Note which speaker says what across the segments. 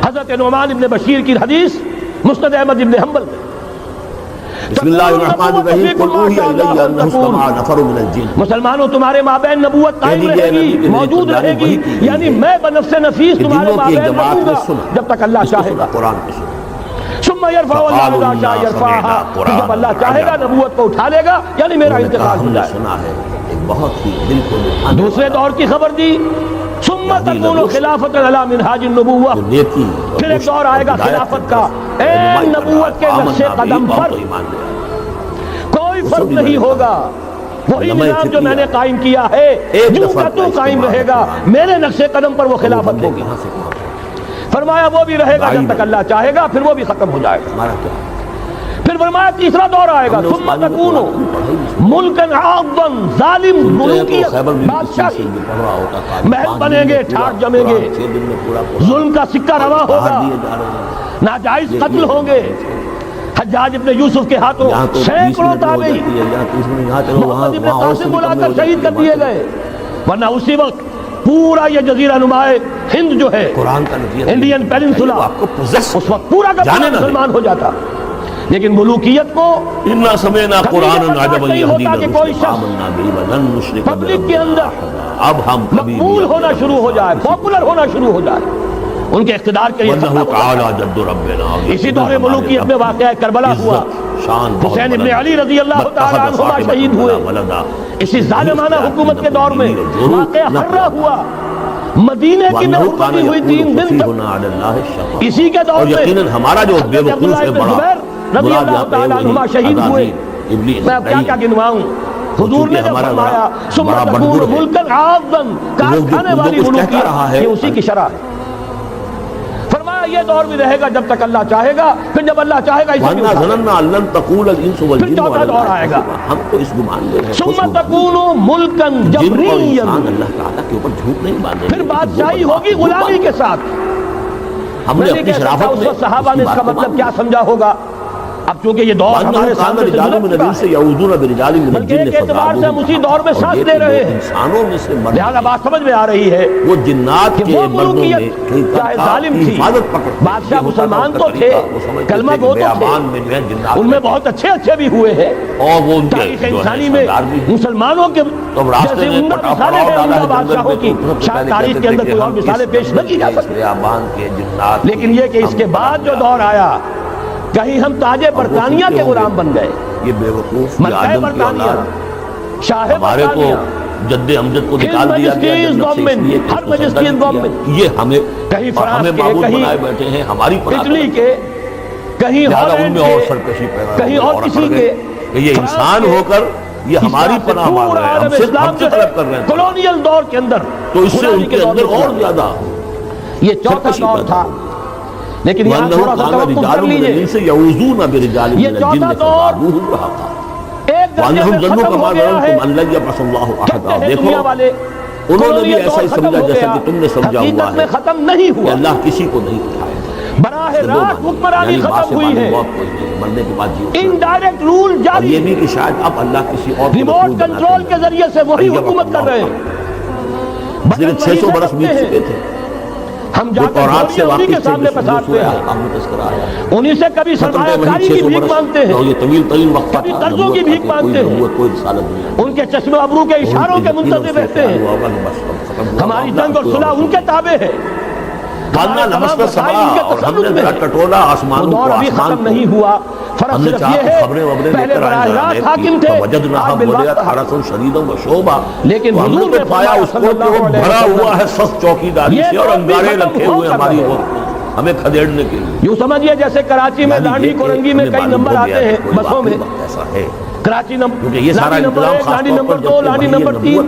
Speaker 1: حضرت نعمان ابن بشیر کی حدیث مسند احمد ابن حنبل میں،
Speaker 2: بسم اللہ الرحمن الرحیم قل اوحی الی انہ استمع نفر من الجن،
Speaker 1: مسلمانوں تمہارے مابین نبوت قائم رہے گی، موجود رہے گی، یعنی میں بنفس نفیس تمہارے مابین رہوں گا جب تک اللہ چاہے گا۔
Speaker 2: قرآن کی سنو،
Speaker 1: ثم يرفع الله اذا شاء يرفعها، جب اللہ چاہے گا نبوت کو اٹھا لے گا، یعنی میرا انتقال ہو جائے۔
Speaker 2: سنا ہے ایک بہت ہی دل کو لبھانے
Speaker 1: دوسرے دور کی خبر دی، ثم تكون خلافت علی منہاج النبوہ، پھر ایک دور آئے گا خلافت کا، این نبوت کے نقش قدم پر کوئی فرق نہیں ہوگا، وہی نظام جو میں نے قائم کیا ہے جو کا تو قائم رہے گا، میرے نقش قدم پر وہ خلافت ہوگی۔ فرمایا وہ بھی رہے گا جب تک اللہ چاہے گا، پھر وہ بھی ختم ہو جائے گا۔ پھر فرمایا تیسرا دور آئے گا، ثم تکون ملکا عاضا، ظالم ملوکیت، بادشاہی، محل بنیں گے، ٹھاٹ جمیں گے، ظلم کا سکہ روا ہوگا، ناجائز قتل ہوں گے، حجاج ابن یوسف کے ہاتھوں سینکڑوں تابعی محمد ابن قاسم بلا کر شہید کر دیے گئے، ورنہ اسی وقت پورا یہ جزیرہ نمائے ہند جو ہے، انڈین پیننسولا، اس وقت پورا کا پورا مسلمان ہو جاتا۔ لیکن ملوکیت کو
Speaker 2: انا سمعنا قرآنا عجبا یہدی
Speaker 1: کوئی شخص پبلک کے اندر
Speaker 2: اب ہم
Speaker 1: مقبول ہونا شروع ہو جائے، پاپولر ہونا شروع ہو جائے، ان کے اقتدار کے
Speaker 2: وَأَنَّهُ تَعَالَى جَدُّ رَبِّنَا،
Speaker 1: اسی دور ملوکیت میں واقعہ کربلا ہوا، حسین ابن علی رضی اللہ تعالیٰ عنہما شہید ہوئے، اسی ظالمانہ حکومت کے دور میں واقعہ حرہ ہوا، مدینے کی نحرمتی ہوئی 3 دن تک، اسی کے دور میں
Speaker 2: یقیناً ہمارا جو بے وقوف ہے بڑا
Speaker 1: رضی اللہ تعالیٰ عنہما شہید ہوئے۔ میں اب کیا گنواؤں، حضور نے جب فرمایا ثم تکون ملکا عاضا، کارخانے والی ملوکیت، یہ اسی کی شرح ہے۔ فرمایا یہ دور بھی رہے گا جب تک اللہ چاہے گا، پھر جب اللہ چاہے گا اسی
Speaker 2: وَأَنَّا ظَنَنَّا أَن لَّن تَقُولَ الْإِنسُ وَالْجِنُّ
Speaker 1: پھر چوتھا دور آئے گا،
Speaker 2: ہم تو اس گمان میں ہیں
Speaker 1: ثم تکون ملکا جبریا،
Speaker 2: اللہ تعالیٰ کے اوپر جھوٹ نہیں باندھیں،
Speaker 1: پھر بادشاہی ہوگی غلامی کے ساتھ۔
Speaker 2: ہم نے اپنی شرافت میں
Speaker 1: صحابہ نے اس کا مطلب کیا سمجھا ہوگا، اب چونکہ یہ دور ہمارے سامنے سے گزر چکا ہے، بلکہ ایک اعتبار سے ہم اسی دور میں سانس لے رہے ہیں، لہذا بات سمجھ میں آ رہی ہے
Speaker 2: وہ جنات
Speaker 1: کہ
Speaker 2: کے
Speaker 1: وہ
Speaker 2: مردوں میں
Speaker 1: ملوکیت چاہے ظالم تھی، بادشاہ مسلمان تو تھے، کلمہ گو تو تھے، ان میں بہت اچھے اچھے بھی ہوئے ہیں،
Speaker 2: اور وہ ان
Speaker 1: تاریخ انسانی میں مسلمانوں کے جیسے عمدہ مثالیں ہیں عمدہ بادشاہوں کی، شاید تاریخ کے اندر کوئی اور مثالیں پیش نہ کی جا سکتی، لیکن یہ کہ اس کے بعد جو دور آیا، کہیں ہم تاج برطانیہ کے غلام بن گئے،
Speaker 2: یہ بے وقوف
Speaker 1: ملکہ برطانیہ، شاہ
Speaker 2: ہمارے کو
Speaker 1: برطانیہ،
Speaker 2: جد امجد کو نکال دیا گیا،
Speaker 1: ہر مجلسیز گورنمنٹ،
Speaker 2: یہ ہمیں
Speaker 1: کہیں
Speaker 2: اور ہمیں
Speaker 1: فرانس کے،
Speaker 2: معبود
Speaker 1: کہیں
Speaker 2: بنائے بیٹھے ہیں، ہماری
Speaker 1: اٹلی کے، کہیں ہالینڈ کے، کہیں اور کسی کے،
Speaker 2: کہ یہ انسان ہو کر یہ ہماری پناہ مانگ رہے ہیں، ہم سے طلب کر رہے ہیں،
Speaker 1: کولونیل دور کے اندر،
Speaker 2: تو اس سے ان کے اندر اور زیادہ
Speaker 1: یہ چوتھا دور تھا۔ لیکن یہاں تھوڑا سا توقف کر لیجئے، یہ چوتھا دور ایک درجے میں ختم ہو گیا ہے، کہتے ہیں دنیا والے
Speaker 2: انہوں نے بھی ایسا ہی سمجھا جیسا کہ تم نے سمجھا ہوا
Speaker 1: حقیقت میں
Speaker 2: ہے
Speaker 1: ختم نہیں
Speaker 2: کہ
Speaker 1: ہوا،
Speaker 2: اللہ کسی کو نہیں اٹھائے،
Speaker 1: براہ راست حکمرانی ختم ہوئی ہے،
Speaker 2: مرنے کے بعد جی
Speaker 1: انڈائریکٹ رول
Speaker 2: اور
Speaker 1: جاری
Speaker 2: یہ بھی کہ شاید اب اللہ کسی اور
Speaker 1: ریموٹ کنٹرول کے ذریعے سے وہی حکومت کر رہے ہیں،
Speaker 2: صرف 600 برس بیت چکے تھے،
Speaker 1: ہم جا کر انہی کے سامنے پسارتے ہیں، انہی سے کبھی سرمایہ کاری کی بھیک مانگتے ہیں، کبھی قرضوں کی بھیک مانگتے ہیں، ان کے چشم ابرو کے اشاروں کے منتظر رہتے ہیں، ہماری جنگ اور صلح ان کے تابع ہے،
Speaker 2: ٹٹولا آسمانوں
Speaker 1: دور ابھی ختم نہیں ہوا، فرق صرف یہ ہے پہلے براہ راست حاکم تھے، لیکن حضور نے
Speaker 2: پایا اس کو بھرا ہوا ہے سخت چوکیداری سے اور انگارے رکھے ہوئے ہماری ہمیں کھدیڑنے کے لیے،
Speaker 1: یوں سمجھئے جیسے کراچی میں لانڈی کورنگی میں کئی نمبر آتے ہیں بسوں میں، Karachi number 1، Landhi number 2، Landhi number 3،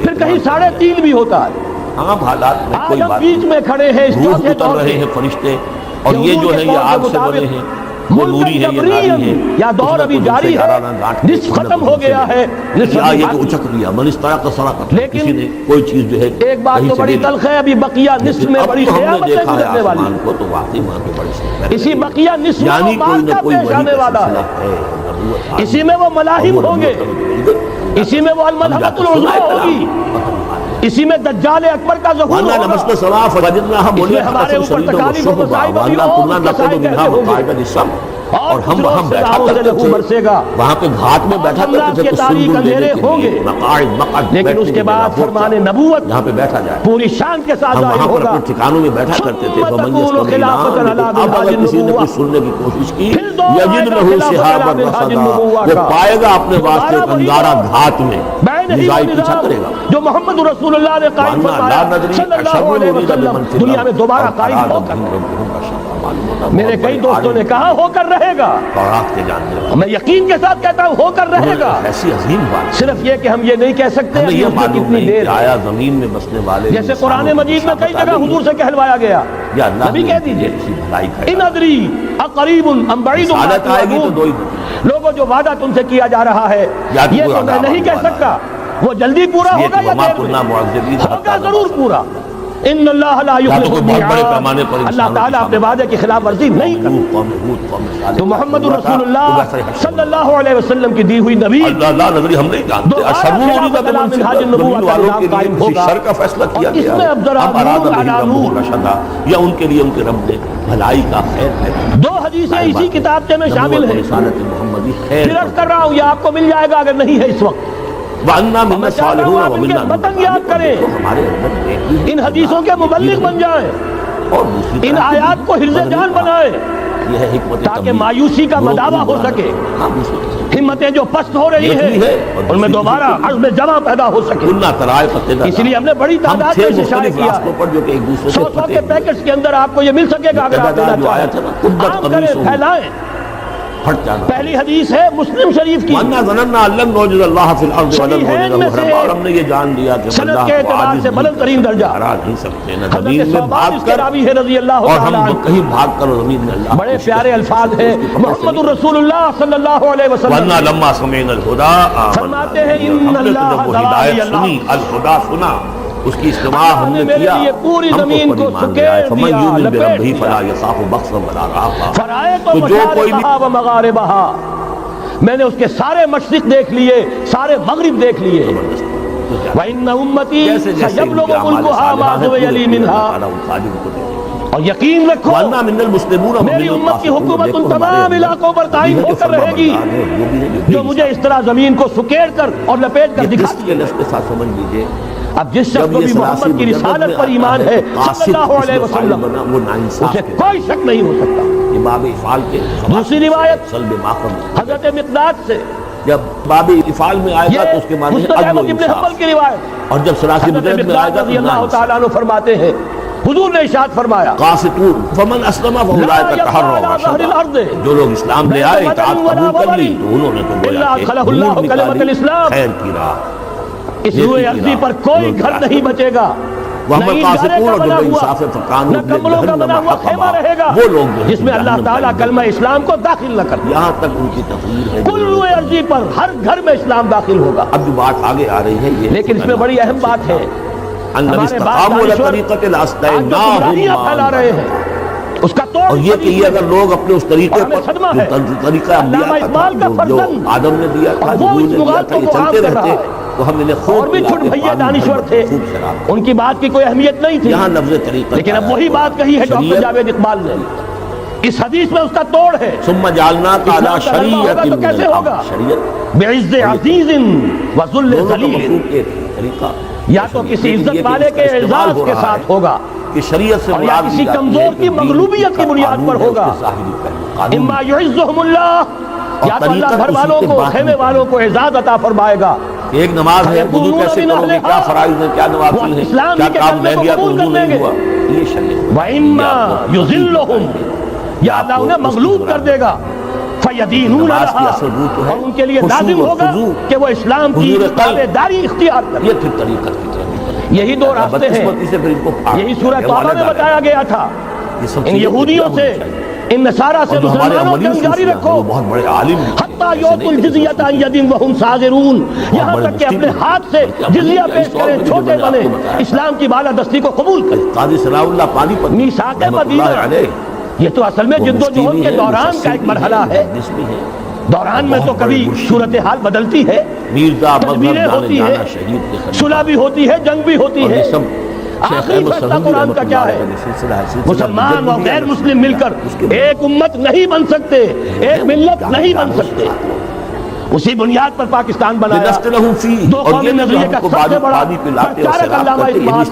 Speaker 1: پھر کہیں 3.5 بھی ہوتا ہے۔
Speaker 2: عام حالات میں کوئی
Speaker 1: آج ہم
Speaker 2: بات
Speaker 1: بیچ میں کھڑے ہیں اس
Speaker 2: روح
Speaker 1: چوتھے
Speaker 2: اتر
Speaker 1: دور
Speaker 2: رہے
Speaker 1: کے،
Speaker 2: ہیں فرشتے، اور یہ جو ہے یہ آگ سے بنے ہیں، وہ نوری ہے، یہ ناری ہے،
Speaker 1: یا دور ابھی جاری ہے، نصف ختم ہو گیا ہے، نصف
Speaker 2: یا یہ کہ اچک لیا من استرق سرقت،
Speaker 1: لیکن
Speaker 2: کسی نے کوئی چیز جو ہے
Speaker 1: ایک بات تو بڑی تلخ ہے، ابھی بقیہ نصف میں بڑی قیامتیں گزرنے والی
Speaker 2: آسمان کو تو واقعی وہاں پہ بڑی سکت
Speaker 1: اسی بقیہ نصف
Speaker 2: یعنی
Speaker 1: میں
Speaker 2: کوئی نہ کوئی
Speaker 1: پیش
Speaker 2: وحی
Speaker 1: آنے
Speaker 2: کا
Speaker 1: والا
Speaker 2: سلسلہ
Speaker 1: ہے،
Speaker 2: نبوت
Speaker 1: اسی میں وہ ملاحم ہوں گے، اسی میں وہ الملحمۃ العظمیٰ ہوگی، اسی میں دجال اکبر کا ظہور
Speaker 2: وَأَنَّا
Speaker 1: ہوگا،
Speaker 2: لَمَسْنَا السَّمَاءَ فَوَجَدْنَاهَا
Speaker 1: اس میں
Speaker 2: مُلِئَتْ
Speaker 1: ہمارے
Speaker 2: حَرَسًا
Speaker 1: اوپر
Speaker 2: شَدِيدًا
Speaker 1: تکالیف و
Speaker 2: وَشُهُبًا
Speaker 1: مصائب بھی
Speaker 2: وَأَنَّا
Speaker 1: ہوں،
Speaker 2: كُنَّا نَقْعُدُ مِنْهَا مَقَاعِدَ لِلسَّمْعِ، اور ہم وہاں بیٹھا کرتے تھے، وہاں پہ گھاٹ میں بیٹھا کرتے تھے تو سن گل دینے کے لیے مقاعد
Speaker 1: لیکن اس کے بعد فرمان نبوت
Speaker 2: جہاں پہ بیٹھا جائے
Speaker 1: پوری شان کے ساتھ
Speaker 2: ہم
Speaker 1: ظاہر
Speaker 2: وہاں پر
Speaker 1: ہوگا۔
Speaker 2: اپنے ٹھکانوں میں بیٹھا کرتے تھے
Speaker 1: ثم
Speaker 2: فمن
Speaker 1: تكون
Speaker 2: يستطع
Speaker 1: خلافة
Speaker 2: الآن،
Speaker 1: على
Speaker 2: لیکن اب
Speaker 1: منهاج
Speaker 2: اگر کسی نے
Speaker 1: النبوة،
Speaker 2: کچھ سننے کی کوشش کی
Speaker 1: پھر دور آئے
Speaker 2: یجد
Speaker 1: گا
Speaker 2: له
Speaker 1: خلافة
Speaker 2: شهابا
Speaker 1: على منهاج
Speaker 2: رصدا،
Speaker 1: النبوة
Speaker 2: وہ
Speaker 1: کا،
Speaker 2: پائے گا اپنے واسطے ایک
Speaker 1: دوبارہ وہی
Speaker 2: انگارہ
Speaker 1: دور،
Speaker 2: گھات میں
Speaker 1: بین ہی
Speaker 2: نظائی
Speaker 1: وہ
Speaker 2: پیچھا
Speaker 1: نظام
Speaker 2: کرے گا۔
Speaker 1: جو محمد رسول اللہ نے قائم
Speaker 2: وَأَنَّا
Speaker 1: فرمایا
Speaker 2: لَا نَدْرِي
Speaker 1: صلی اللہ
Speaker 2: أَشَرٌّ
Speaker 1: علیہ
Speaker 2: أُرِيدَ
Speaker 1: وسلم،
Speaker 2: بِمَنْ فِي
Speaker 1: دنیا میں
Speaker 2: الْأَرْضِ
Speaker 1: دوبارہ
Speaker 2: أَمْ
Speaker 1: قائم
Speaker 2: أَرَادَ
Speaker 1: ہو کر،
Speaker 2: بِهِمْ رَبُّهُمْ رَشَدًا۔ معلوم ہوتا
Speaker 1: میرے
Speaker 2: بہت
Speaker 1: کئی
Speaker 2: بڑے
Speaker 1: دوستوں نے
Speaker 2: عالم
Speaker 1: کہا ہو کر رہے گا،
Speaker 2: تورات کے جاننے والے،
Speaker 1: میں یقین کے ساتھ کہتا ہوں ہو کر رہے گا،
Speaker 2: ایسی عظیم بات ہے۔
Speaker 1: صرف یہ کہ ہم یہ نہیں کہہ سکتے
Speaker 2: ہمیں
Speaker 1: کہ
Speaker 2: یہ
Speaker 1: اس میں
Speaker 2: معلوم
Speaker 1: کتنی
Speaker 2: نہیں
Speaker 1: دیر
Speaker 2: کہ
Speaker 1: ہے،
Speaker 2: آیا زمین میں بسنے والے
Speaker 1: جیسے قرآن مجید میں کئی جگہ حضور سے کہلوایا گیا،
Speaker 2: یا اللہ
Speaker 1: نبی
Speaker 2: نے
Speaker 1: کہہ دیجئے
Speaker 2: کسی بھلائی کا
Speaker 1: ان ادری اقریب ام بعید ما
Speaker 2: رسالت آئے گی تو
Speaker 1: توعدون،
Speaker 2: دو ہی نتیجے،
Speaker 1: لوگوں جو وعدہ تم سے کیا جا رہا ہے
Speaker 2: یا تو
Speaker 1: یہ
Speaker 2: کوئی
Speaker 1: تو میں
Speaker 2: عذاب
Speaker 1: نہیں
Speaker 2: آنے
Speaker 1: کہہ
Speaker 2: والا
Speaker 1: سکتا، وہ جلدی پورا
Speaker 2: یہ
Speaker 1: ہوگا
Speaker 2: کہ
Speaker 1: یا
Speaker 2: وما
Speaker 1: دیر
Speaker 2: كنا
Speaker 1: میں
Speaker 2: معذبين
Speaker 1: ہوگا،
Speaker 2: حتى
Speaker 1: ضرور
Speaker 2: نبعث
Speaker 1: پورا۔ ان اللہ لا
Speaker 2: یا تو
Speaker 1: یخلف
Speaker 2: کوئی بہت بڑے
Speaker 1: المیعاد،
Speaker 2: پیمانے پر
Speaker 1: اللہ
Speaker 2: انسانوں
Speaker 1: تعالیٰ
Speaker 2: کی
Speaker 1: اپنے وعدے کی خلاف ورزی نہیں کرتا۔ تو محمد رسول اللہ صلی اللہ علیہ وسلم کی دی ہوئی نبی
Speaker 2: اللہ لا نظری ہم نہیں جانتے
Speaker 1: دوبارہ
Speaker 2: اشرور
Speaker 1: خلافت
Speaker 2: اريد
Speaker 1: على
Speaker 2: بمن
Speaker 1: منهاج
Speaker 2: في
Speaker 1: النبوة
Speaker 2: زمین
Speaker 1: کا
Speaker 2: والوں
Speaker 1: نظام
Speaker 2: کے لیے
Speaker 1: قائم
Speaker 2: کسی
Speaker 1: ہوگا،
Speaker 2: شر کا فیصلہ کیا
Speaker 1: اور اس
Speaker 2: گیا
Speaker 1: میں
Speaker 2: ہے،
Speaker 1: اب ذرا
Speaker 2: اب اراد
Speaker 1: نور
Speaker 2: بهم
Speaker 1: علی
Speaker 2: ربهم
Speaker 1: نور،
Speaker 2: رشدا، یا ان کے لیے ان کے رب نے بھلائی کا خیر ہے۔
Speaker 1: دو حدیثیں اسی کتابچے میں شامل
Speaker 2: نبوت و
Speaker 1: ہیں،
Speaker 2: رسالت محمدی خیر
Speaker 1: پھر عرض کر رہا ہوں یہ آپ کو مل جائے گا اگر نہیں ہے اس وقت۔
Speaker 2: وَأَنَّا مِنَّا
Speaker 1: میں چاہتا ہوں
Speaker 2: الصَّالِحُونَ
Speaker 1: آپ ان کے
Speaker 2: وَمِنَّا
Speaker 1: متن
Speaker 2: دُونَ
Speaker 1: یاد
Speaker 2: ذَلِكَ،
Speaker 1: کریں،
Speaker 2: تو ہمارے اندر نیکی ہے،
Speaker 1: ان حدیثوں کے مبلغ بن جائیں،
Speaker 2: اور دوسری
Speaker 1: ان
Speaker 2: طرف
Speaker 1: آیات کو حرز جان بنائیں
Speaker 2: یہ ہے حکمت
Speaker 1: تاکہ
Speaker 2: تبلیغ،
Speaker 1: مایوسی کا مداوع ہو سکے،
Speaker 2: ہاں دوسری طرف
Speaker 1: ہمتیں جو پست ہو رہی
Speaker 2: یہ بھی ہے،
Speaker 1: ہیں
Speaker 2: اور
Speaker 1: ان میں دوبارہ عزم جمع پیدا ہو سکے۔
Speaker 2: کُنَّا طَرَائِقَ قِدَدًا،
Speaker 1: اس لیے ہم نے بڑی تعداد میں اشارہ
Speaker 2: مختلف
Speaker 1: کیا
Speaker 2: راستوں
Speaker 1: ہے،
Speaker 2: پر جو کہ ایک دوسرے سے
Speaker 1: 100
Speaker 2: پھٹے
Speaker 1: کے
Speaker 2: ہوئے
Speaker 1: پیکٹس کے اندر آپ کو یہ مل سکے گا اگر آپ
Speaker 2: ابتدا
Speaker 1: دینا
Speaker 2: جو آیا تھا نا،
Speaker 1: چاہیں،
Speaker 2: قدت
Speaker 1: عام کریں،
Speaker 2: قمیصہ
Speaker 1: پھیلائیں۔
Speaker 2: پھٹ جانا۔
Speaker 1: پہلی حدیث ہے مسلم شریف کی،
Speaker 2: وَأَنَّا ظَنَنَّا أَن لَّن نُعْجِزَ اللَّهَ فِي الْأَرْضِ وَلَن
Speaker 1: صحیحین
Speaker 2: نُعْجِزَهُ
Speaker 1: میں سے
Speaker 2: هَرَبًا، اور ہم نے یہ جان لیا کہ
Speaker 1: سند
Speaker 2: اللہ
Speaker 1: کے
Speaker 2: کو
Speaker 1: اعتبار
Speaker 2: عاجز
Speaker 1: سے بلند ترین درجہ
Speaker 2: ہرا نہیں سکتے، نہ
Speaker 1: حضرت
Speaker 2: زمین میں
Speaker 1: ثوبان
Speaker 2: بھاگ
Speaker 1: اس کے
Speaker 2: کر
Speaker 1: راوی ہے رضی اللہ
Speaker 2: اور
Speaker 1: تعالیٰ
Speaker 2: ہم
Speaker 1: عنہ،
Speaker 2: کہیں بھاگ کر اور زمین میں اللہ
Speaker 1: بڑے پیارے الفاظ ہیں محمد الرسول اللہ صلی اللہ علیہ وسلم
Speaker 2: وَأَنَّا لَمَّا سَمِعْنَا الْهُدَىٰ آمَنَّا
Speaker 1: فرماتے ہیں
Speaker 2: بِهِ،
Speaker 1: ان
Speaker 2: ہم نے تو
Speaker 1: اللہ
Speaker 2: جب وہ
Speaker 1: دعا
Speaker 2: ہدایت
Speaker 1: اللہ،
Speaker 2: سنی، الہدا سنا، اس کی استماع ہم نے
Speaker 1: میرے
Speaker 2: کیا،
Speaker 1: لیے پوری
Speaker 2: ہم
Speaker 1: زمین
Speaker 2: اس پر
Speaker 1: کو
Speaker 2: ایمان لے آئے۔
Speaker 1: سکیڑ
Speaker 2: فَمَن
Speaker 1: دیا،
Speaker 2: يُؤْمِن
Speaker 1: لپیٹ
Speaker 2: بِرَبِّهِ
Speaker 1: دیا۔
Speaker 2: فَلَا يَخَافُ بَخْسًا وَلَا رَهَقًا،
Speaker 1: فرائے
Speaker 2: تو جو کوئی بھی
Speaker 1: و مغاربہا، میں نے اس کے سارے مشرق دیکھ لیے، سارے مغرب دیکھ لیے۔ وَإِنَّ أُمَّتِي سَيَبْلُغُ مُلْكُهَا مَا هُوَ مِنْهَا، اور یقین رکھو
Speaker 2: وَأَنَّا مِنَّ الْمُسْلِمُونَ
Speaker 1: میری
Speaker 2: وَمِنَّ
Speaker 1: امت کی
Speaker 2: الْقَاسِطُونَ،
Speaker 1: حکومت ان
Speaker 2: دیکھو ہمارے
Speaker 1: تمام
Speaker 2: اندر
Speaker 1: علاقوں پر
Speaker 2: جو
Speaker 1: قائم
Speaker 2: بھی
Speaker 1: ہو
Speaker 2: ہے
Speaker 1: کر رہے گی
Speaker 2: فرمانبردار ہے، وہ بھی ہے
Speaker 1: جو مجھے اس طرح زمین کو سکیڑ کر اور لپیٹ کر
Speaker 2: یہ
Speaker 1: دکھا
Speaker 2: قسط کے لفظ کے ساتھ سمجھ لیجئے،
Speaker 1: اب جس شخص کو بھی محمد کی رسالت پر ایمان ہے صلی اللہ علیہ وسلم،
Speaker 2: وہ ناانصاف
Speaker 1: اسے
Speaker 2: کے
Speaker 1: کوئی شک نہیں ہو سکتا۔
Speaker 2: یہ باب افعال کے
Speaker 1: دوسری روایت
Speaker 2: سلب ماقم،
Speaker 1: حضرت مقداد سے،
Speaker 2: جب باب افعال میں آئے گا تو اس کے معنی
Speaker 1: مسند
Speaker 2: عدل و
Speaker 1: احمد ابن
Speaker 2: انصاف،
Speaker 1: حنبل کی روایت،
Speaker 2: اور جب سراسی
Speaker 1: حضرت
Speaker 2: مجرد میں آئے
Speaker 1: مقداد
Speaker 2: گا
Speaker 1: رضی
Speaker 2: تو
Speaker 1: اللہ
Speaker 2: ناانصاف۔
Speaker 1: تعالیٰ عنہ فرماتے ہیں حضور نے ارشاد فرمایا
Speaker 2: قاسطون فمن اسلم فاولئک تحروا رشدا، جو لوگ اسلام لے آئے، اطاعت قبول کر لی، تو انہوں نے تو گویا کہ
Speaker 1: خلق اللہ
Speaker 2: نور
Speaker 1: کلمۃ
Speaker 2: نکالی
Speaker 1: الاسلام،
Speaker 2: خیر کی راہ،
Speaker 1: اس روئے ارضی پر کوئی گھر نہیں بچے گا،
Speaker 2: وہاں
Speaker 1: نہ
Speaker 2: قاسطون اور جو
Speaker 1: بنا
Speaker 2: بے
Speaker 1: ہوا،
Speaker 2: انصاف فقانون
Speaker 1: نہ کملوں کا بنا ہوا خیمہ رہے گا،
Speaker 2: وہ لوگ جو
Speaker 1: جس میں اللہ تعالیٰ کلمہ اسلام کو داخل نہ کرتا۔
Speaker 2: یہاں تک ان کی تقریر ہے،
Speaker 1: کل روئے ارضی پر ہر گھر میں اسلام داخل ہوگا۔
Speaker 2: اب جو بات آگے آ رہی ہے یہ
Speaker 1: لیکن اس میں بڑی اہم بات ہے،
Speaker 2: ان
Speaker 1: ہمارے بعض
Speaker 2: استقاموا علی
Speaker 1: دانشور
Speaker 2: طریقۃ
Speaker 1: آج جو
Speaker 2: لاستیناہم
Speaker 1: گمراہیاں پھیلا رہے ہیں اس کا توڑ
Speaker 2: اور یہ کہ یہ اگر لوگ اپنے اس طریقے
Speaker 1: ہمیں
Speaker 2: پر
Speaker 1: صدمہ
Speaker 2: جو
Speaker 1: ہے،
Speaker 2: طریقہ انبیاء
Speaker 1: علامہ
Speaker 2: کا
Speaker 1: اقبال
Speaker 2: تھا،
Speaker 1: کا
Speaker 2: جو
Speaker 1: فرزند،
Speaker 2: آدم نے دیا تھا،
Speaker 1: اور وہ
Speaker 2: جبریل
Speaker 1: اس
Speaker 2: نے دیا
Speaker 1: مغالطوں
Speaker 2: تھا، یہ
Speaker 1: کو عام
Speaker 2: چلتے
Speaker 1: کر رہا
Speaker 2: رہتے
Speaker 1: ہے۔
Speaker 2: تو ہم انہیں خوب
Speaker 1: اور بھی چھٹ
Speaker 2: پلاتے،
Speaker 1: بھئیے
Speaker 2: پانی
Speaker 1: دانشور
Speaker 2: بھر
Speaker 1: تھے،
Speaker 2: خوب شراب۔
Speaker 1: ان کی بات کی کوئی اہمیت نہیں تھی،
Speaker 2: یہاں لفظ طریقہ
Speaker 1: لیکن اب وہی بات کہی ہے ڈاکٹر جاوید اقبال نے، اس حدیث میں اس کا توڑ ہے۔
Speaker 2: ثم جعلناک علی
Speaker 1: اسلام کا غلبہ ہوگا
Speaker 2: شریعۃ
Speaker 1: تو کیسے ہوگا؟
Speaker 2: شریعت
Speaker 1: بعز عزیز وذل
Speaker 2: دونوں کا
Speaker 1: ذلیل،
Speaker 2: مفہوم ایک ہے، طریقہ
Speaker 1: یا تو کسی عزت والے کے اعزاز کے ساتھ ہوگا،
Speaker 2: کہ شریعت سے
Speaker 1: اور یا
Speaker 2: مراد
Speaker 1: کسی کمزور کی مغلوبیت کی بنیاد پر ہوگا۔ اما یعزہم اللہ، یا تو اللہ گھر والوں کو، خیمے والوں کو اعزاز عطا فرمائے گا۔
Speaker 2: ایک نماز ہے، وضو کیسے کرو گے، کیا فرائض ہیں، کیا نوافل ہیں،
Speaker 1: اسلام
Speaker 2: کیا
Speaker 1: کے
Speaker 2: کام
Speaker 1: کلمے
Speaker 2: رہ
Speaker 1: کو
Speaker 2: گیا تو
Speaker 1: قبول
Speaker 2: وضو
Speaker 1: کر لیں
Speaker 2: نہیں
Speaker 1: گے۔
Speaker 2: ہوا، یہ شریعت۔
Speaker 1: وَإِمَّا يُذِلُّهُمْ، یا اللہ انہیں مغلوب کر دے گا، فَيَدِينُونَ
Speaker 2: نماز کی اصل روح تو
Speaker 1: لَهَا،
Speaker 2: ہے
Speaker 1: اور ان کے لیے
Speaker 2: خشوع
Speaker 1: لازم
Speaker 2: و
Speaker 1: ہوگا
Speaker 2: خضوع،
Speaker 1: کہ وہ اسلام کی
Speaker 2: حضور قلب،
Speaker 1: تابعداری اختیار کریں۔
Speaker 2: یہ پھر طریقت کی طرف
Speaker 1: یہی دو راستے ہیں،
Speaker 2: بدقسمتی سے پھر ان کو پھاڑ
Speaker 1: یہی
Speaker 2: دیا
Speaker 1: سورہ
Speaker 2: گیا،
Speaker 1: توبہ میں
Speaker 2: والدہ
Speaker 1: بتایا گیا تھا۔
Speaker 2: یہ سب
Speaker 1: ان
Speaker 2: چیزیں
Speaker 1: یہودیوں
Speaker 2: ہونی
Speaker 1: سے،
Speaker 2: چاہیے۔
Speaker 1: ان نصارہ سے،
Speaker 2: اور جو ہمارے
Speaker 1: مسلمانوں
Speaker 2: عملی
Speaker 1: سے جاری
Speaker 2: صوفیاء ہیں،
Speaker 1: رکھو،
Speaker 2: وہ بہت بڑے عالم ہیں،
Speaker 1: حتیٰ
Speaker 2: ایسے
Speaker 1: یوتوا
Speaker 2: نہیں کہ
Speaker 1: الجزیۃ عن ید وہم صاغرون، یہاں
Speaker 2: بڑے
Speaker 1: تک کہ
Speaker 2: مفتی
Speaker 1: اپنے
Speaker 2: بھی
Speaker 1: ہاتھ سے
Speaker 2: بلکہ
Speaker 1: جزیہ
Speaker 2: اپنی
Speaker 1: پیش
Speaker 2: اس طور
Speaker 1: کریں،
Speaker 2: پہ جو
Speaker 1: چھوٹے
Speaker 2: میں نے آپ
Speaker 1: بنے،
Speaker 2: کو بتایا،
Speaker 1: اسلام کی بالادستی کو قبول کریں۔
Speaker 2: قاضی ثناء اللہ پانی پت
Speaker 1: میثاق
Speaker 2: رحمۃ
Speaker 1: مدینہ،
Speaker 2: اللہ علیہ،
Speaker 1: یہ تو اصل میں
Speaker 2: وہ
Speaker 1: جد و
Speaker 2: مفتی
Speaker 1: جہد
Speaker 2: بھی
Speaker 1: کے
Speaker 2: ہیں،
Speaker 1: دوران کا
Speaker 2: مفسر
Speaker 1: ایک
Speaker 2: بھی ہیں،
Speaker 1: مرحلہ ہے۔
Speaker 2: محدث بھی ہیں،
Speaker 1: دوران میں تو کبھی صورتحال بدلتی ہے، تدبیریں ہوتی ہے، صلح بھی ہوتی ہے، جنگ بھی ہوتی ہے، آخری فیصلہ قرآن کا کیا ہے؟ مسلمان اور غیر مسلم مل کر ایک امت نہیں بن سکتے، ایک ملت نہیں بن سکتے۔ اسی بنیاد پر پاکستان بنایا، دو قومی نظریے کا سب سے بڑا پرچارک علامہ اقبال،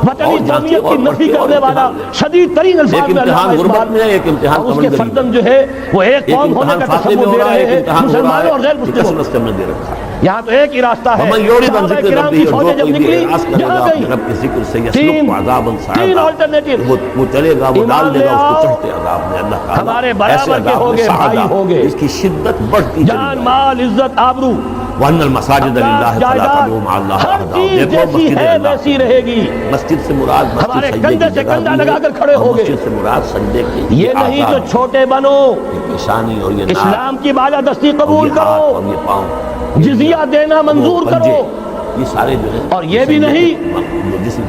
Speaker 1: وطنی قومیت کی نفی کرنے والا شدید ترین الفاظ میں علامہ اقبال، اور اس کے فرزند جو ہے وہ ایک قوم ہونے کا تصور دے رہے ہیں مسلمانوں اور غیر مسلموں۔ یہاں تو ایک ہی راستہ ہے، صحابہ کرام کی فوجیں جب نکلی جہاں گئی تین آلٹرنیٹو،
Speaker 2: وہ چلے گا، وہ ڈال دے گا اس کو چڑھتے عذاب میں، اللہ تعالیٰ
Speaker 1: ہمارے برابر کے ہوگے، بھائی ہوگے،
Speaker 2: اس کی شدت بڑھتی
Speaker 1: جان مال عزت آبرو
Speaker 2: وَأَنَّ الْمَسَاجِدَ لِلَّهِ فَلَا تَدْعُوا مَعَ اللَّهِ
Speaker 1: ہر
Speaker 2: أَحَدًا۔
Speaker 1: چیز جیسی ہے ویسی رہے گی۔
Speaker 2: مسجد سے مراد
Speaker 1: ہمارے کندھے سے کندھا لگا کر کھڑے ہو گئے،
Speaker 2: مسجد سے مراد سجدے کی
Speaker 1: یہ نہیں تو چھوٹے بنو،
Speaker 2: پیشانی اور یہ
Speaker 1: اسلام کی بالادستی قبول
Speaker 2: اور
Speaker 1: کرو،
Speaker 2: یہ پاؤں،
Speaker 1: جزیہ دینا منظور کرو،
Speaker 2: یہ سارے جو ہے
Speaker 1: اور یہ بھی نہیں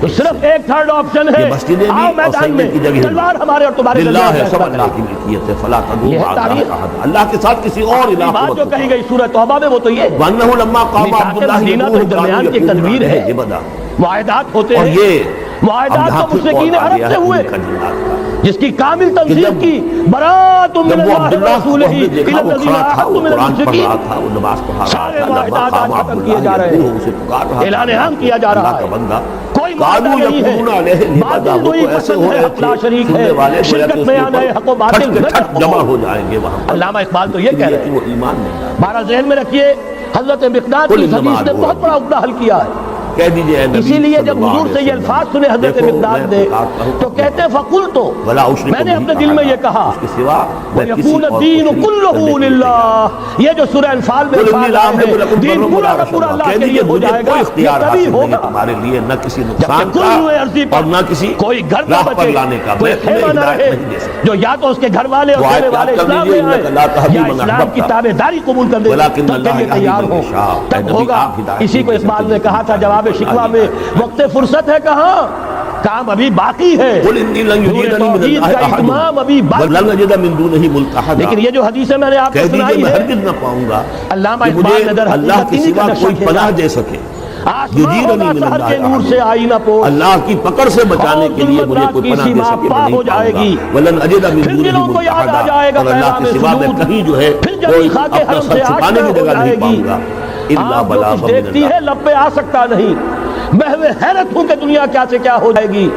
Speaker 1: تو صرف ایک تھرڈ آپشن ہے، آؤ میدان میں، تلوار ہمارے اور تمہارے
Speaker 2: اللہ سب اللہ کی ملکیت ہے، فلا تدعوا مع اللہ احدا، اللہ کے ساتھ کسی اور الہ کو
Speaker 1: بات جو کہی گئی سورہ توبہ میں وہ تو یہ
Speaker 2: وَأَنَّهُ لَمَّا قَامَ عَبْدُ اللَّهِ
Speaker 1: تو درمیان کی تدبیر ہے، معاہدات ہوتے
Speaker 2: اور
Speaker 1: ہیں،
Speaker 2: یہ
Speaker 1: معاہدات تو مشرکین عرب سے ہوئے جس کی کامل تنظیم کی برات من اللہ و رسولہ الی الذین عاہدتم من المشرکین، سارے معاہدات آج ختم کیے جا رہے ہیں، اعلان عام کیا جا رہا ہے، کوئی معاہدہ نہیں ہے، باطل کوئی پسند ہے، حق لا شریک ہے، شرکت میں آنا ہے، حق و باطل
Speaker 2: جمع ہو جائیں گے وہاں۔
Speaker 1: علامہ اقبال تو یہ کہہ رہے ہیں،
Speaker 2: وہ ایمان نہیں،
Speaker 1: بارہ ذہن میں رکھیے، حضرت مقداد کی حدیث نے بہت بڑا عقدہ حل کیا ہے،
Speaker 2: کہہ دیجئے
Speaker 1: اسی لیے جب حضور سے یہ الفاظ سنے حضرت مقداد نے تو کہتے ہیں فَقُلْتُ، میں نے اپنے دل میں یہ کہا وَيَكُونَ الدِّينُ كُلُّهُ لِلَّهِ، یہ جو سورہ انفال میں الفاظ آئے ہیں دین پورا کا پورا اللہ کے لیے ہو جائے گا، یہ تبھی ہوگا
Speaker 2: ہمارے لیے نہ کسی
Speaker 1: جب
Speaker 2: نقصان
Speaker 1: کہ
Speaker 2: کا
Speaker 1: کل عرضی
Speaker 2: اور نہ کسی
Speaker 1: کوئی گھر نہ
Speaker 2: راہ پر
Speaker 1: بچے،
Speaker 2: لانے کا،
Speaker 1: کوئی خیمہ نہ رہے جو یا تو اس کے گھر والے اور گھر والے اسلام میں آئے یا اسلام کی تابعداری قبول کر دیں تو کے لیے تیار ہو، تب ہوگا۔ اسی کو اقبال نے کہا تھا جواب شکوہ میں، وقت فرصت ہے کہاں، کام ابھی باقی ہے، توحید کا اتمام ابھی باقی۔ لیکن یہ جو حدیثیں میں نے آپ کو سنائی ہے،
Speaker 2: ہرگز نہ پاؤں گا
Speaker 1: علامہ
Speaker 2: کہ
Speaker 1: اقبال نے در
Speaker 2: اللہ کے سوا کوئی پناہ دے سکے،
Speaker 1: آسمان ہوگا سحر کے نور سے آئینہ پوش،
Speaker 2: اللہ کی پکڑ سے بچانے کے لیے مجھے کوئی پناہ دے سکے میں نہیں پاؤں گا، ولن اجد من
Speaker 1: پھر
Speaker 2: دونہ
Speaker 1: دلوں کو یاد آ جائے گا
Speaker 2: اور اللہ کے سوا میں کہیں جو ہے
Speaker 1: پھر
Speaker 2: کوئی
Speaker 1: جب خاک
Speaker 2: اپنا
Speaker 1: حرم
Speaker 2: سر
Speaker 1: سے
Speaker 2: چھپانے کی جگہ نہیں
Speaker 1: گی،
Speaker 2: پاؤں گا الا
Speaker 1: آپ جو
Speaker 2: بلاغ
Speaker 1: کچھ
Speaker 2: من
Speaker 1: دیکھتی
Speaker 2: اللہ۔
Speaker 1: ہے لب پہ آ سکتا نہیں، محو حیرت ہوں کہ دنیا کیا سے کیا ہو جائے گی،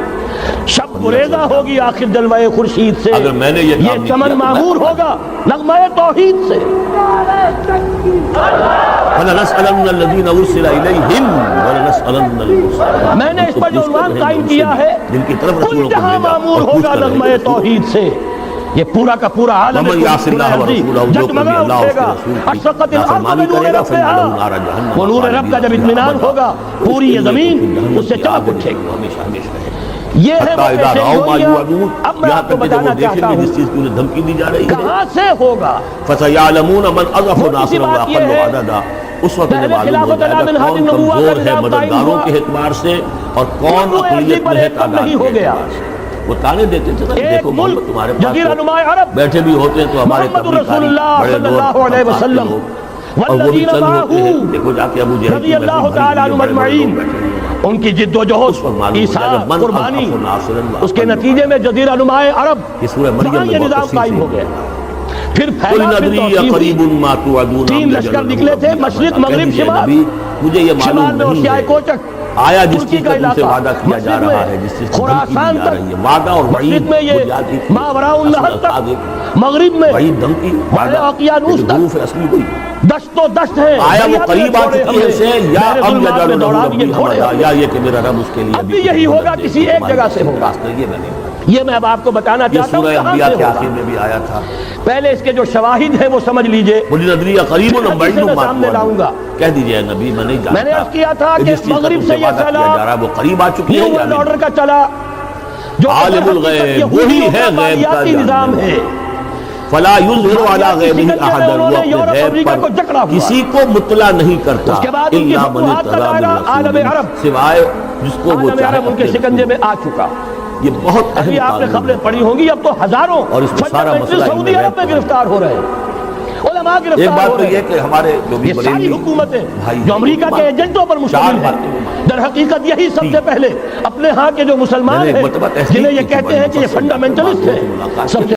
Speaker 1: شب گریزہ ہوگی آخر جلوہ خورشید سے،
Speaker 2: اگر میں نے یہ کام نہیں
Speaker 1: چمن
Speaker 2: کیا
Speaker 1: معمور ہوگا نغمہ توحید سے۔
Speaker 2: فَلَنَسْأَلَنَّ الَّذِينَ أُرْسِلَ إِلَيْهِمْ وَلَنَسْأَلَنَّ الْمُرْسَلِينَ۔
Speaker 1: میں نے اس پر جو عنوان قائم کیا ہے
Speaker 2: جن کی طرف
Speaker 1: کل
Speaker 2: رسولوں کو
Speaker 1: جہاں
Speaker 2: بھیجا
Speaker 1: معمور
Speaker 2: اور پوچھ
Speaker 1: ہوگا
Speaker 2: کر
Speaker 1: نغمہ توحید سے، یہ پورا کا پورا عالم
Speaker 2: وَمَنْ يَعْصِ اللَّهَ وَرَسُولَهُ جو کوئی
Speaker 1: جگمگا
Speaker 2: اللہ اور
Speaker 1: اٹھے
Speaker 2: اس
Speaker 1: گا،
Speaker 2: کے رسول کی
Speaker 1: اشرقت الارض
Speaker 2: نافرمانی
Speaker 1: بنور
Speaker 2: کرے گا فَإِنَّ لَهُ نَارَ
Speaker 1: ربها،
Speaker 2: جَهَنَّمَ
Speaker 1: وہ نور رب کا جب اطمینان ہوگا پوری یہ زمین اس سے چمک اٹھے گی۔
Speaker 2: ہمیشہ ہمیشہ رہے
Speaker 1: یہ ہے وہ
Speaker 2: حتیٰ اذا رأوا ما
Speaker 1: پیشگوئیاں،
Speaker 2: یوعدون،
Speaker 1: اب میں
Speaker 2: یہاں
Speaker 1: آپ کو
Speaker 2: تک کہ جب وہ
Speaker 1: بتانا
Speaker 2: دیکھیں
Speaker 1: چاہتا
Speaker 2: گے
Speaker 1: ہوں
Speaker 2: جس چیز کی انہیں دھمکی دی جا رہی ہے،
Speaker 1: کہاں سے ہوگا۔
Speaker 2: فَسَيَعْلَمُونَ مَنْ أَضْعَفُ
Speaker 1: دوسری
Speaker 2: نَاصِرًا
Speaker 1: بات یہ
Speaker 2: وَأَقَلُّ
Speaker 1: ہے
Speaker 2: عَدَدًا، اس وقت
Speaker 1: پہلے
Speaker 2: معلوم ہو
Speaker 1: خلافت
Speaker 2: جائے
Speaker 1: علام
Speaker 2: گا
Speaker 1: الحادی
Speaker 2: کون
Speaker 1: نبوہ کا
Speaker 2: کمزور ہے
Speaker 1: نظام قائم
Speaker 2: مددگاروں
Speaker 1: ہوا،
Speaker 2: کے اعتبار سے اور کون
Speaker 1: وہ
Speaker 2: اقلیت
Speaker 1: پر
Speaker 2: میں ہے
Speaker 1: ایک کم
Speaker 2: تعداد
Speaker 1: نہیں
Speaker 2: کے
Speaker 1: ہو گیا۔
Speaker 2: اعتبار سے۔ وہ تانے دیتے تھے نا کہ
Speaker 1: ایک
Speaker 2: دیکھو
Speaker 1: ملک
Speaker 2: محمد تمہارے
Speaker 1: جزیرہ
Speaker 2: پاس
Speaker 1: نماء عرب
Speaker 2: بیٹھے بھی ہوتے ہیں تو ہمارے
Speaker 1: محمد
Speaker 2: تبلیغ
Speaker 1: رسول
Speaker 2: کاری
Speaker 1: اللہ
Speaker 2: بڑے
Speaker 1: صلی
Speaker 2: لوگ
Speaker 1: اللہ علیہ
Speaker 2: اور پاک
Speaker 1: وسلم
Speaker 2: لوگ، اور وہ بھی
Speaker 1: والذین
Speaker 2: چند ہوتے ہیں،
Speaker 1: معه
Speaker 2: دیکھو جا کے ابو جہل
Speaker 1: رضی اللہ تعالی عنہم اجمعین، ان کی جد و جہد، ایثار، قربانی، اس کے نتیجے میں جزیرہ نماء عرب
Speaker 2: یہ سورہ مریم
Speaker 1: وہاں یہ
Speaker 2: میں
Speaker 1: نظام
Speaker 2: بہت
Speaker 1: قائم ہو گیا، پھر
Speaker 2: قل
Speaker 1: پھیلا، پھر
Speaker 2: ندری
Speaker 1: توسیع ہوئی،
Speaker 2: قریب ما توعدون
Speaker 1: تین لشکر نکلے تھے، مشرق مغرب شمال،
Speaker 2: مجھے یہ
Speaker 1: شمال
Speaker 2: معلوم
Speaker 1: میں
Speaker 2: نہیں
Speaker 1: اوسیائے
Speaker 2: ہے
Speaker 1: کوچک،
Speaker 2: آیا جس
Speaker 1: ترکی
Speaker 2: چیز
Speaker 1: کا
Speaker 2: کا تم سے
Speaker 1: علاقہ،
Speaker 2: وعدہ کیا جا
Speaker 1: مشرق
Speaker 2: رہا ہے،
Speaker 1: میں
Speaker 2: جس چیز کی دھمکی
Speaker 1: خراسان
Speaker 2: دی جا رہی ہے،
Speaker 1: تک،
Speaker 2: وعدہ اور وعید
Speaker 1: مشرق میں یہ
Speaker 2: بنیادی
Speaker 1: ماوراء النہر تک، مغرب میں
Speaker 2: وعید دھمکی وعدہ
Speaker 1: اوقیانوس تک،
Speaker 2: حروف اصلی کوئی
Speaker 1: دشت و دشت ہے،
Speaker 2: آیا وہ
Speaker 1: دریا میں
Speaker 2: قریب آ
Speaker 1: چھوڑے
Speaker 2: چکی ہے
Speaker 1: ہم
Speaker 2: اسے
Speaker 1: نے،
Speaker 2: یا
Speaker 1: بحر
Speaker 2: اب
Speaker 1: ظلمات
Speaker 2: یجعل
Speaker 1: میں
Speaker 2: له
Speaker 1: دوڑا
Speaker 2: ربی
Speaker 1: دیے چھوڑے
Speaker 2: حمدا،
Speaker 1: ہم
Speaker 2: یا یہ کہ میرا رب اس کے لیے
Speaker 1: اب بھی یہی ہوگا، کسی ایک جگہ سے ہوگا۔
Speaker 2: یہ میں نہیں،
Speaker 1: یہ میں اب آپ کو بتانا
Speaker 2: یہ
Speaker 1: چاہتا ہوں
Speaker 2: سورہ
Speaker 1: کہاں
Speaker 2: انبیاء
Speaker 1: سے
Speaker 2: کے
Speaker 1: ہوگا۔
Speaker 2: آخر میں بھی آیا تھا،
Speaker 1: پہلے اس کے جو شواہد ہیں وہ سمجھ لیجئے،
Speaker 2: قل ندری قریب ام بعید
Speaker 1: میں
Speaker 2: ما
Speaker 1: سامنے لاؤں گا۔
Speaker 2: کہہ دیجئے نبی میں نہیں جانتا،
Speaker 1: میں نے عرض کیا تھا کہ
Speaker 2: جس چیز کا
Speaker 1: مغرب
Speaker 2: تم
Speaker 1: سے یہ
Speaker 2: وعدہ
Speaker 1: چلا،
Speaker 2: کیا جا رہا ہے وہ قریب آ چکی ہے
Speaker 1: نیو
Speaker 2: یا
Speaker 1: ورلڈ
Speaker 2: نہیں؟
Speaker 1: آرڈر کا چلا، جو
Speaker 2: عالم الغیب وہی ہے غیب کا
Speaker 1: مالیاتی نظام ہے،
Speaker 2: فلا یظہر علی غیبہ احدا، وہ اپنے غیب پر کسی کو مطلع نہیں کرتا
Speaker 1: اس کے بعد ان کی
Speaker 2: الا من
Speaker 1: فتوحات کا
Speaker 2: ارتضی
Speaker 1: دائرہ
Speaker 2: من
Speaker 1: عالم
Speaker 2: رسول،
Speaker 1: عرب،
Speaker 2: سوائے جس کو وہ
Speaker 1: عالم
Speaker 2: چاہے
Speaker 1: عرب ان کے
Speaker 2: اپنے
Speaker 1: شکنجے میں آ چکا۔
Speaker 2: یہ بہت
Speaker 1: ابھی
Speaker 2: اہم
Speaker 1: آپ نے
Speaker 2: قانون
Speaker 1: خبریں
Speaker 2: ہے
Speaker 1: پڑھی ہوں گی، اب تو ہزاروں
Speaker 2: اور اس میں سارا مسئلہ
Speaker 1: سعودی
Speaker 2: علم
Speaker 1: عرب میں
Speaker 2: غیب
Speaker 1: گرفتار ہو رہے ہیں، علماء علماء
Speaker 2: ایک
Speaker 1: گرفتار
Speaker 2: بات
Speaker 1: ہو
Speaker 2: تو
Speaker 1: رہے
Speaker 2: یہ
Speaker 1: ہیں.
Speaker 2: کہ ہمارے جو بھی
Speaker 1: یہ ساری
Speaker 2: بریلوی
Speaker 1: حکومتیں
Speaker 2: بھائی
Speaker 1: جو امریکہ کے ایجنٹوں پر مشتمل ہیں، در حقیقت یہی سب سے پہلے اپنے ہاں کے جو مسلمان ہیں جنہیں یہ کہتے ہیں کہ یہ فنڈامنٹلسٹ ہیں، سب سے